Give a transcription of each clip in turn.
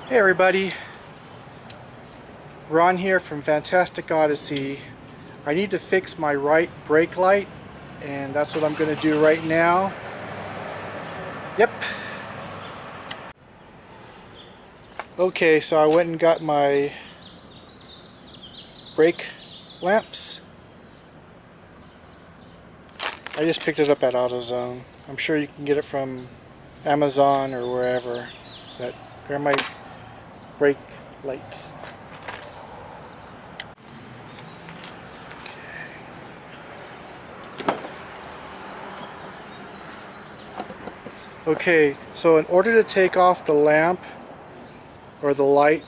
Hey everybody, Ron here from Vantastic Odyssey. I need to fix my right brake light, and that's what I'm going to do right now. Yep. Okay, so I went and got my brake lamps. I just picked it up at AutoZone. I'm sure you can get it from Amazon or wherever. But they're my brake lights. Okay, so in order to take off the lamp or the light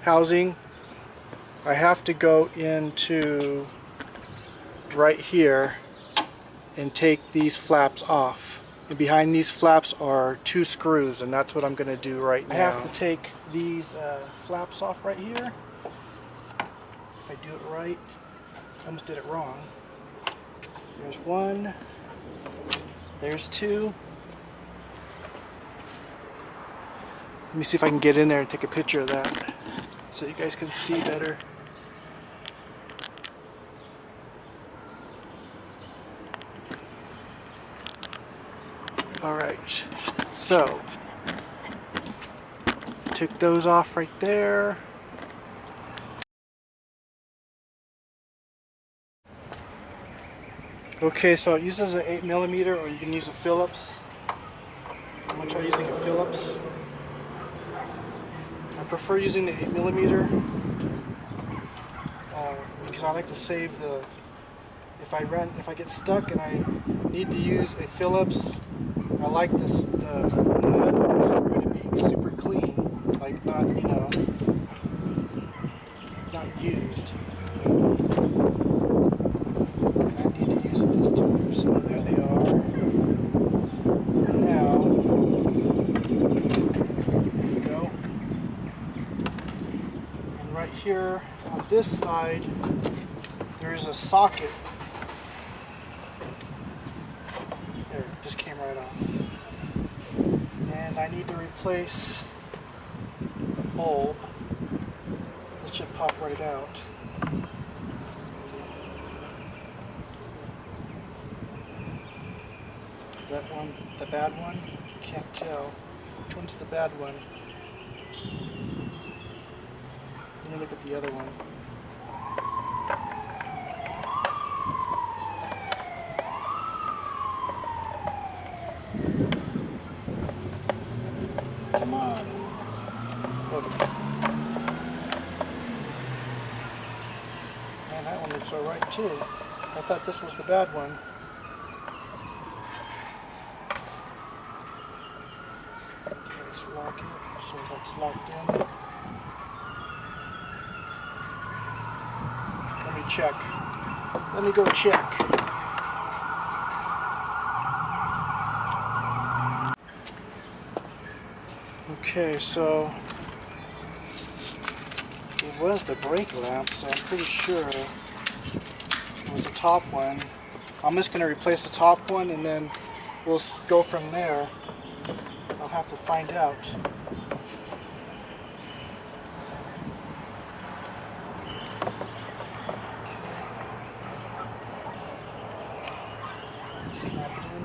housing, I have to go into right here and take these flaps off. And behind these flaps are two screws, and that's what I'm going to do right now. I have to take these flaps off right here. If I do it right, I almost did it wrong. There's one. There's two. Let me see if I can get in there and take a picture of that so you guys can see better. Alright, so took those off right there. Okay, so it uses an 8mm, or you can use a Phillips. I'm going to try using a Phillips. I prefer using the 8mm because I like to save the, if I get stuck and I need to use a Phillips, I like this, the nut or screw to be super clean, like not, you know, not used. I need to use it this time, so there they are. Now, there you go. And right here on this side, there is a socket. There, it just came right off. And I need to replace a bulb. This should pop right out. Is that one the bad one? Can't tell. Which one's the bad one? Let me look at the other one. Come on. Focus. Man, that one looks alright too. I thought this was the bad one. Let's lock it so that's locked in. Let me check. Let me go check. Okay, so it was the brake lamp, so I'm pretty sure it was the top one. I'm just going to replace the top one and then we'll go from there. I'll have to find out. Okay. Snap it in.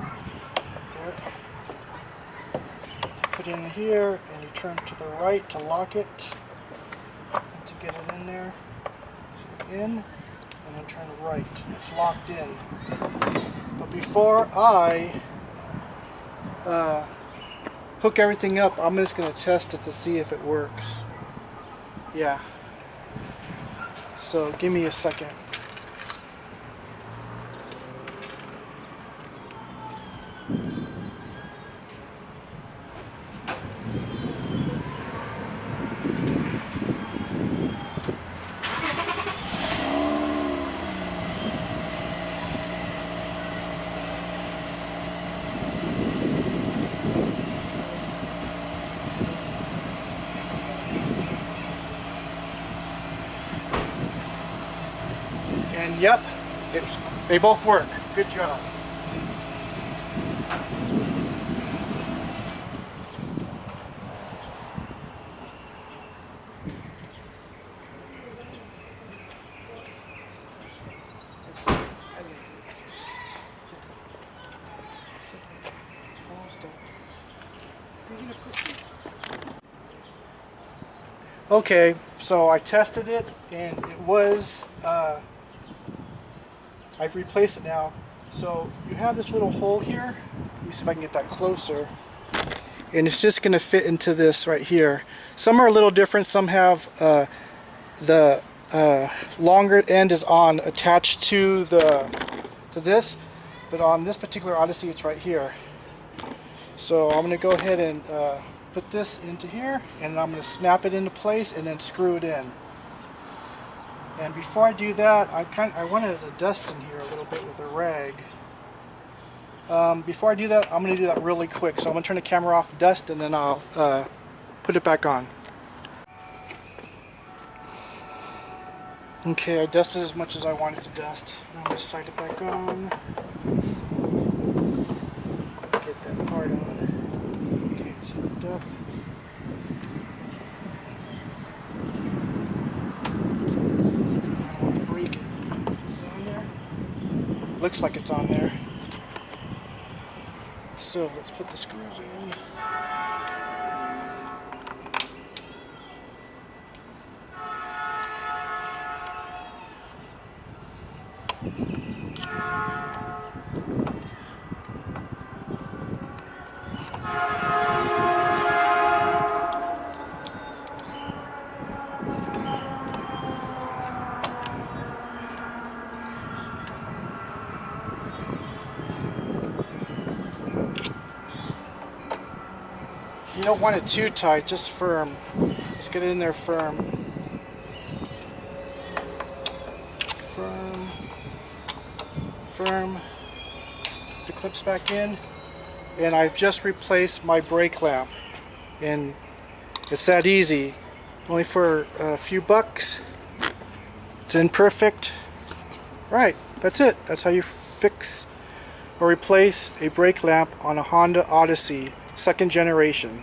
There. Put it in here and you turn to the right to lock it and to get it in there. So in and then turn right. It's locked in. But before I hook everything up, I'm just going to test it to see if it works. Yeah. So give me a second. And yep, they both work. Good job. Okay, so I tested it and it was, I've replaced it now. So you have this little hole here. Let me see if I can get that closer. And it's just going to fit into this right here. Some are a little different. Some have the longer end is on attached to this, but on this particular Odyssey it's right here. So I'm going to go ahead and put this into here, and I'm going to snap it into place and then screw it in. And before I do that, I wanted to dust in here a little bit with a rag. Before I do that, I'm going to do that really quick. So I'm going to turn the camera off, dust, and then I'll put it back on. Okay, I dusted as much as I wanted to dust. Now I'm going to slide it back on. Let's get that part on. Okay, it's hooked up. I don't want to break it. Is it on there? Looks like it's on there. So let's put the screws in. You don't want it too tight, just firm. Just get it in there firm. Firm. Firm. Put the clips back in. And I've just replaced my brake lamp. And it's that easy. Only for a few bucks. It's imperfect. Right, that's it. That's how you fix or replace a brake lamp on a Honda Odyssey 2nd generation.